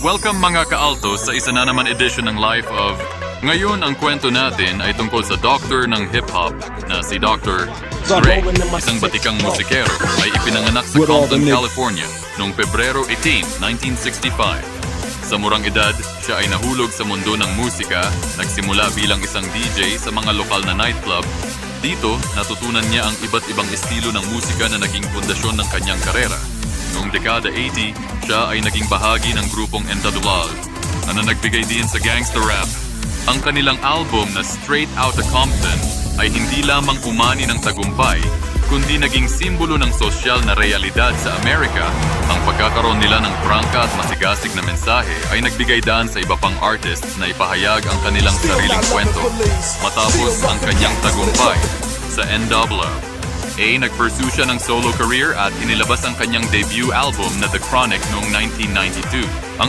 Welcome mga ka-altos sa isa na naman edition ng Life of... Ngayon ang kwento natin ay tungkol sa doctor ng hip-hop na si Dr. Dre, isang batikang musikero ay ipinanganak sa Compton, California noong Pebrero 18, 1965. Sa murang edad, siya ay nahulog sa mundo ng musika, nagsimula bilang isang DJ sa mga lokal na nightclub. Dito, natutunan niya ang iba't ibang estilo ng musika na naging pundasyon ng kanyang karera. Noong dekada 80, siya ay naging bahagi ng grupong NWA na nagbigay din sa gangster rap. Ang kanilang album na Straight Outta Compton ay hindi lamang umani ng tagumpay, kundi naging simbolo ng sosyal na realidad sa Amerika. Ang pagkakaroon nila ng prangka at masigasig na mensahe ay nagbigay daan sa iba pang artists na ipahayag ang kanilang sariling kwento. Matapos ang kanyang tagumpay sa NWA, nag-pursue siya ng solo career at inilabas ang kanyang debut album na The Chronic noong 1992. Ang